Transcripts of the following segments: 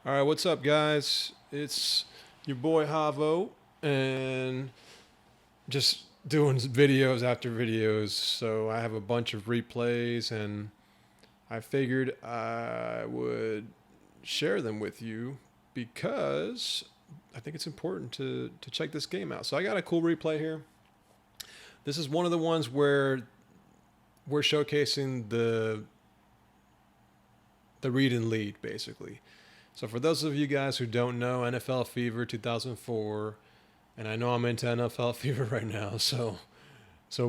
All right, what's up, guys? It's your boy Havo, and just doing videos after videos. So I have a bunch of replays, and I figured I would share them with you because I think it's important to check this game out. So I got a cool replay here. This is one of the ones where we're showcasing the read and lead, basically. So for those of you guys who don't know, NFL Fever 2004, and I know I'm into NFL Fever right now, so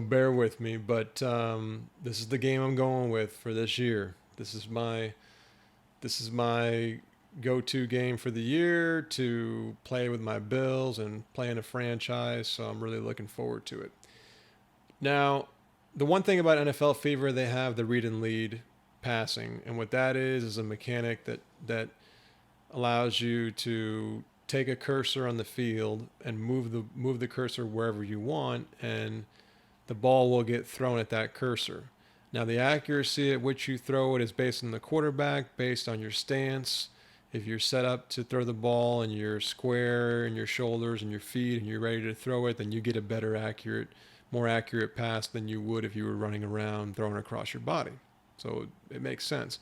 bear with me. But this is the game I'm going with for this year. This is my go-to game for the year to play with my Bills and play in a franchise. So I'm really looking forward to it. Now, the one thing about NFL Fever, they have the read and lead passing, and what that is a mechanic that allows you to take a cursor on the field and move the cursor wherever you want, and the ball will get thrown at that cursor. Now, the accuracy at which you throw it is based on the quarterback, based on your stance. If you're set up to throw the ball and you're square in your shoulders and your feet and you're ready to throw it, then you get a more accurate pass than you would if you were running around throwing across your body. So it makes sense.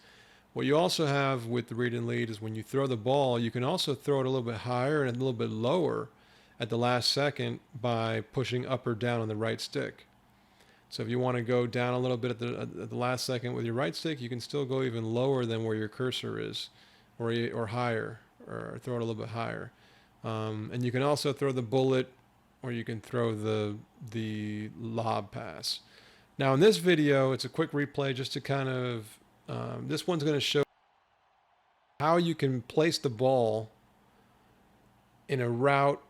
What you also have with the read and lead is when you throw the ball, you can also throw it a little bit higher and a little bit lower at the last second by pushing up or down on the right stick. So if you want to go down a little bit at the last second with your right stick, you can still go even lower than where your cursor is, or higher, or throw it a little bit higher. And you can also throw the bullet, or you can throw the lob pass. Now in this video, it's a quick replay just to kind of this one's going to show how you can place the ball in a route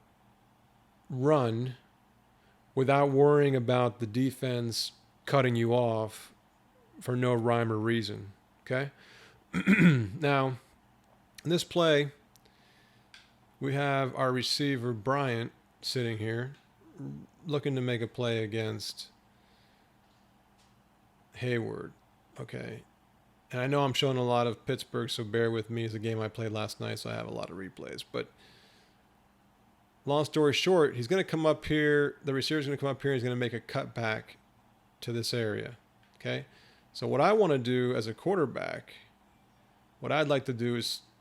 run without worrying about the defense cutting you off for no rhyme or reason. Okay? Now, in this play, we have our receiver, Bryant, sitting here looking to make a play against Hayward. Okay. And I know I'm showing a lot of Pittsburgh, so bear with me. It's a game I played last night, so I have a lot of replays. But long story short, he's going to come up here. The receiver's going to come up here. And he's going to make a cut back to this area. Okay? So what I want to do as a quarterback, what I'd like to do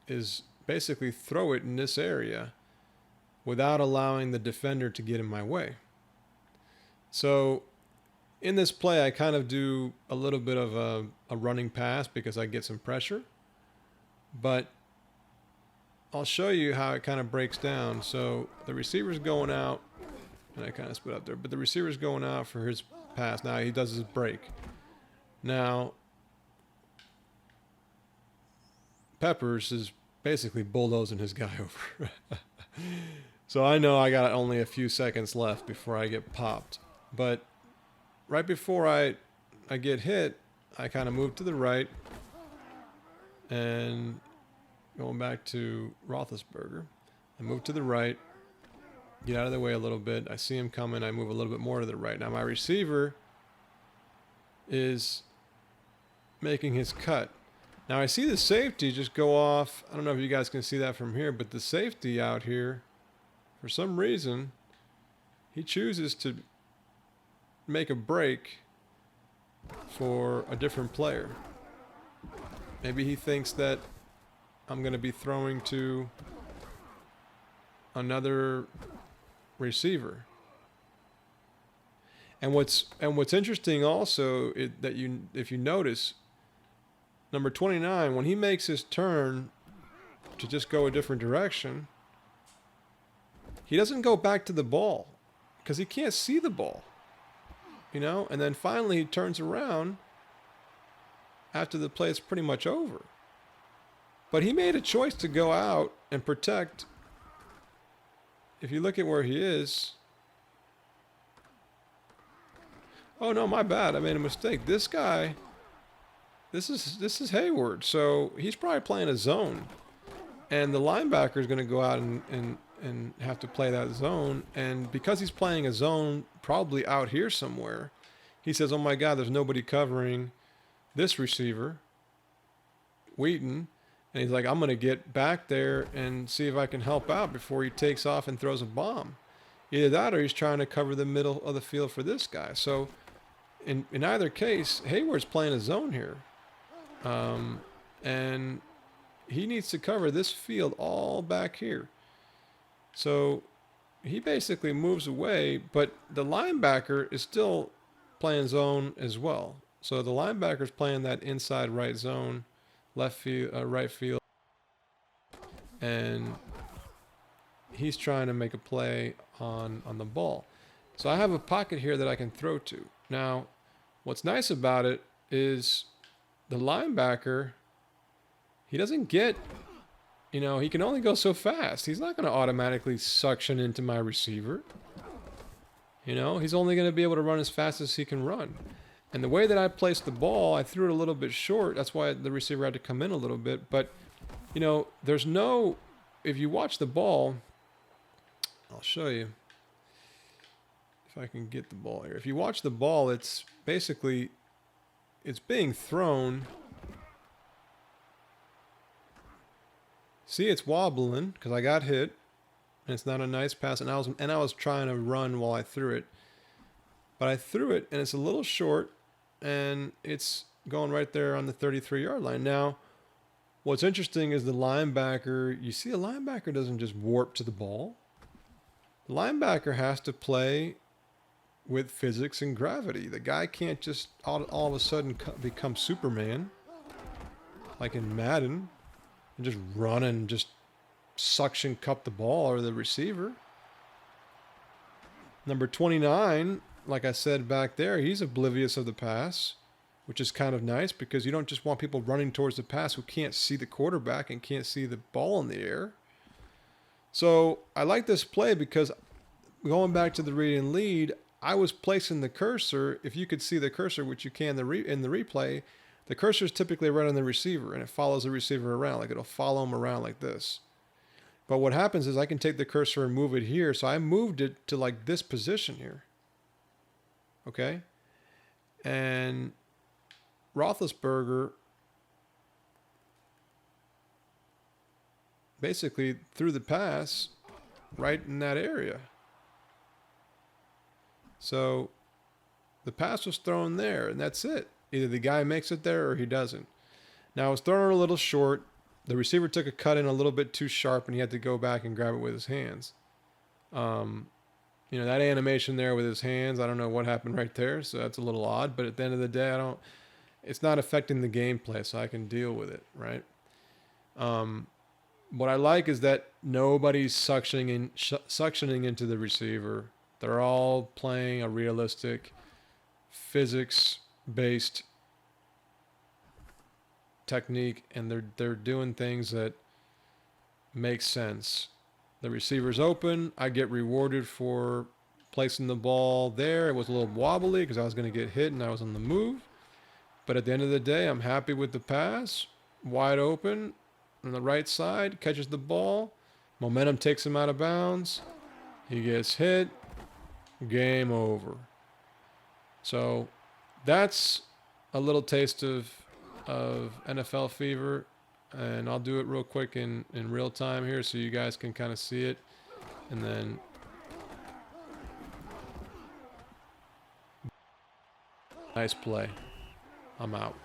is basically throw it in this area without allowing the defender to get in my way. So in this play, I kind of do a little bit of a running pass because I get some pressure. But I'll show you how it kind of breaks down. So the receiver's going out, and I kind of split up there, but the receiver's going out for his pass. Now he does his break. Now, Peppers is basically bulldozing his guy over. So I know I got only a few seconds left before I get popped. But right before I get hit, I kind of move to the right, and going back to Roethlisberger, I move to the right, get out of the way a little bit. I see him coming. I move a little bit more to the right. Now my receiver is making his cut. Now I see the safety just go off. I don't know if you guys can see that from here, but the safety out here, for some reason, he chooses to make a break for a different player. Maybe he thinks that I'm going to be throwing to another receiver. And what's interesting also if you notice, number 29, when he makes his turn to just go a different direction, he doesn't go back to the ball because he can't see the ball. And then finally he turns around after the play is pretty much over. But he made a choice to go out and protect. If you look at where he is. Oh no, my bad. I made a mistake. This guy, this is Hayward. So he's probably playing a zone. And the linebacker is going to go out and have to play that zone. And because he's playing a zone probably out here somewhere, he says, oh my God, there's nobody covering this receiver, Wheaton. And he's like, I'm going to get back there and see if I can help out before he takes off and throws a bomb. Either that or he's trying to cover the middle of the field for this guy. So in either case, Hayward's playing a zone here. And he needs to cover this field all back here. So he basically moves away, but the linebacker is still playing zone as well. So the linebacker's playing that inside right zone, left field, right field, and he's trying to make a play on the ball. So I have a pocket here that I can throw to. Now, what's nice about it is the linebacker, he doesn't get, he can only go so fast. He's not going to automatically suction into my receiver. He's only going to be able to run as fast as he can run. And the way that I placed the ball, I threw it a little bit short. That's why the receiver had to come in a little bit. But, there's no, if you watch the ball, I'll show you if I can get the ball here. If you watch the ball, it's basically, it's being thrown. See, it's wobbling because I got hit, and it's not a nice pass. And I was trying to run while I threw it, but I threw it, and it's a little short, and it's going right there on the 33-yard line. Now, what's interesting is the linebacker. You see, a linebacker doesn't just warp to the ball. The linebacker has to play with physics and gravity. The guy can't just all of a sudden become Superman, like in Madden, and just run and just suction cup the ball or the receiver. Number 29, like I said back there, he's oblivious of the pass, which is kind of nice because you don't just want people running towards the pass who can't see the quarterback and can't see the ball in the air. So I like this play because going back to the read and lead, I was placing the cursor. If you could see the cursor, which you can in the replay, the cursor is typically right on the receiver, and it follows the receiver around. Like it'll follow him around like this. But what happens is I can take the cursor and move it here. So I moved it to like this position here. Okay? And Roethlisberger basically threw the pass right in that area. So the pass was thrown there, and that's it. Either the guy makes it there or he doesn't. Now, it was thrown a little short. The receiver took a cut in a little bit too sharp, and he had to go back and grab it with his hands. That animation there with his hands, I don't know what happened right there, so that's a little odd. But at the end of the day, it's not affecting the gameplay, so I can deal with it, right? What I like is that nobody's suctioning into the receiver. They're all playing a realistic, physics-based technique, and they're doing things that make sense. The receiver's open. I get rewarded for placing the ball there. It was a little wobbly because I was going to get hit and I was on the move. But at the end of the day, I'm happy with the pass. Wide open on the right side, catches the ball. Momentum takes him out of bounds. He gets hit. Game over. So that's a little taste of NFL fever, and I'll do it real quick in real time here so you guys can kind of see it. And then nice play. I'm out.